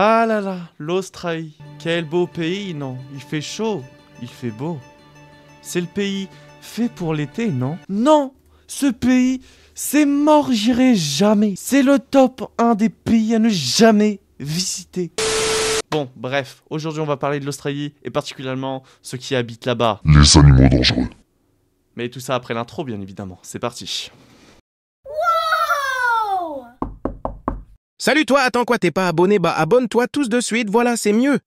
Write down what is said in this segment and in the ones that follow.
Ah là là, l'Australie. Quel beau pays, non? Il fait chaud, il fait beau. C'est le pays fait pour l'été, non? Non! Ce pays, c'est mort, j'irai jamais. C'est le top 1 des pays à ne jamais visiter. Bon, bref, aujourd'hui on va parler de l'Australie et particulièrement ceux qui habitent là-bas. Les animaux dangereux. Mais tout ça après l'intro, bien évidemment. C'est parti. Wow! Salut toi, attends quoi, t'es pas abonné? Bah abonne-toi tous de suite, voilà, c'est mieux.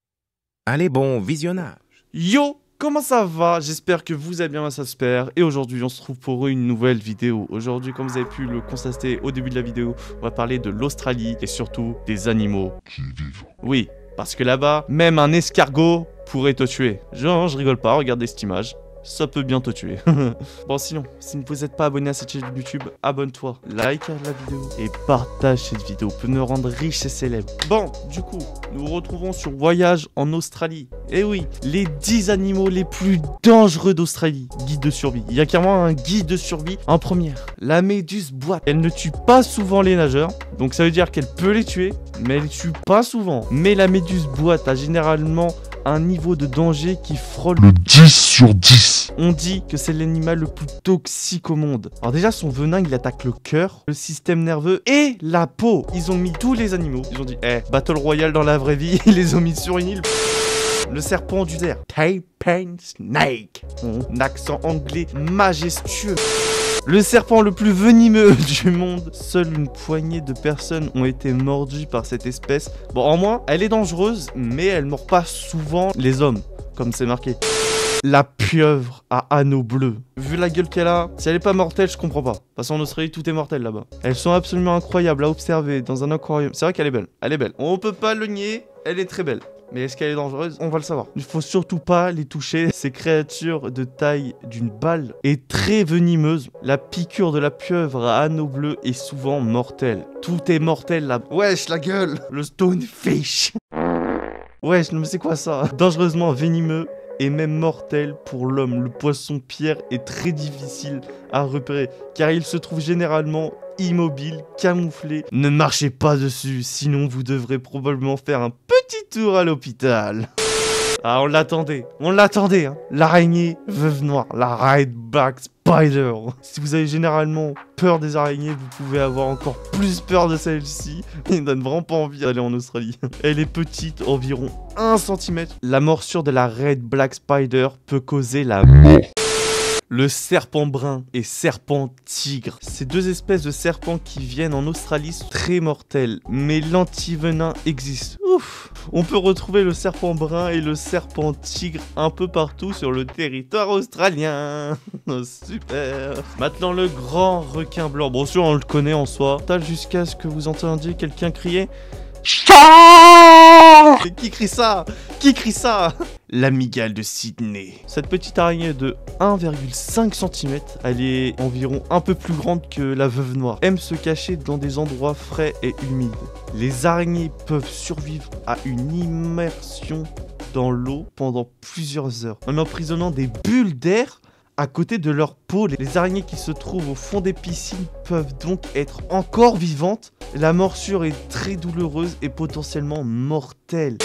Allez, bon visionnage. Yo! Comment ça va? J'espère que vous allez bien, ça se perd. Et aujourd'hui, on se trouve pour une nouvelle vidéo. Aujourd'hui, comme vous avez pu le constater au début de la vidéo, on va parler de l'Australie et surtout des animaux. Qui vivent. Oui, parce que là-bas, même un escargot pourrait te tuer. Genre, je rigole pas, regardez cette image. Ça peut bien te tuer. Bon, sinon, si vous n'êtes pas abonné à cette chaîne YouTube, abonne-toi, like la vidéo et partage cette vidéo pour me rendre riche et célèbre. Bon, du coup, nous nous retrouvons sur Voyage en Australie. Et oui, les 10 animaux les plus dangereux d'Australie. Guide de survie. Il y a carrément un guide de survie en première. La méduse boîte. Elle ne tue pas souvent les nageurs, donc ça veut dire qu'elle peut les tuer, mais elle les tue pas souvent. Mais la méduse boîte a généralement un niveau de danger qui frôle Le 10 sur 10. On dit que c'est l'animal le plus toxique au monde. Alors déjà, son venin, il attaque le cœur, le système nerveux et la peau. Ils ont mis tous les animaux. Ils ont dit, Battle Royale dans la vraie vie, ils les ont mis sur une île. Le serpent du désert. Taiping Snake. Un accent anglais majestueux. Le serpent le plus venimeux du monde. Seule une poignée de personnes ont été mordues par cette espèce. Bon, en moins, elle est dangereuse, mais elle mord pas souvent les hommes, comme c'est marqué. La pieuvre à anneaux bleus. Vu la gueule qu'elle a, si elle est pas mortelle, je comprends pas. Parce qu'en Australie, tout est mortel là-bas. Elles sont absolument incroyables à observer dans un aquarium. C'est vrai qu'elle est belle. Elle est belle. On peut pas le nier, elle est très belle. Mais est-ce qu'elle est dangereuse? On va le savoir. Il faut surtout pas les toucher. Ces créatures de taille d'une balle est très venimeuse. La piqûre de la pieuvre à anneaux bleus est souvent mortelle. Tout est mortel là. Wesh, la gueule. Le stonefish. Wesh, mais c'est quoi ça? Dangereusement venimeux et même mortel pour l'homme. Le poisson pierre est très difficile à repérer car il se trouve généralement immobile, camouflé. Ne marchez pas dessus, sinon vous devrez probablement faire un petit tour à l'hôpital. Ah, on l'attendait, hein. L'araignée veuve noire, la Red Black Spider. Si vous avez généralement peur des araignées, vous pouvez avoir encore plus peur de celle-ci. Il donne vraiment pas envie d'aller en Australie. Elle est petite, environ 1 cm. La morsure de la Red Black Spider peut causer la mort. Le serpent brun et serpent tigre. Ces deux espèces de serpents qui viennent en Australie sont très mortels, mais l'antivenin existe. Ouf. On peut retrouver le serpent brun et le serpent tigre un peu partout sur le territoire australien. Oh, super. Maintenant le grand requin blanc. Bon sûr on le connaît en soi. Jusqu'à ce que vous entendiez quelqu'un crier. Qui crie ça? Qui crie ça? L'amygale de Sydney. Cette petite araignée de 1,5 cm, elle est environ un peu plus grande que la veuve noire, aime se cacher dans des endroits frais et humides. Les araignées peuvent survivre à une immersion dans l'eau pendant plusieurs heures, en emprisonnant des bulles d'air à côté de leur peau. Les araignées qui se trouvent au fond des piscines peuvent donc être encore vivantes. La morsure est très douloureuse et potentiellement mortelle.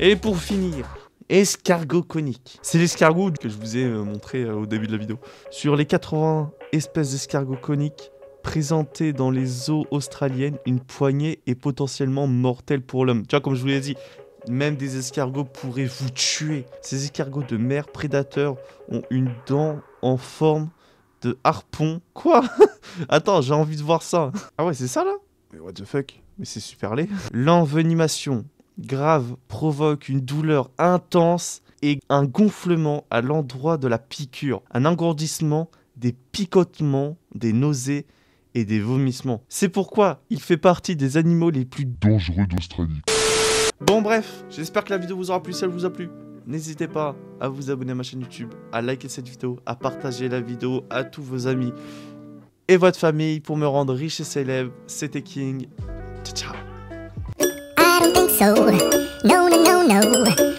Et pour finir, escargot conique. C'est l'escargot que je vous ai montré au début de la vidéo. Sur les 80 espèces d'escargots coniques présentées dans les eaux australiennes, une poignée est potentiellement mortelle pour l'homme. Tu vois, comme je vous l'ai dit, même des escargots pourraient vous tuer. Ces escargots de mer prédateurs ont une dent en forme de harpon. Quoi? Attends, j'ai envie de voir ça. Ah ouais, c'est ça là? Mais what the fuck? Mais c'est super laid. L'envenimation grave provoque une douleur intense et un gonflement à l'endroit de la piqûre. Un engourdissement, des picotements, des nausées et des vomissements. C'est pourquoi il fait partie des animaux les plus Dangereux d'Australie. Bon bref, j'espère que la vidéo vous aura plu, si elle vous a plu. N'hésitez pas à vous abonner à ma chaîne YouTube, à liker cette vidéo, à partager la vidéo à tous vos amis et votre famille pour me rendre riche et célèbre. C'était King. Ciao, ciao. I don't think so. No, no, no, no.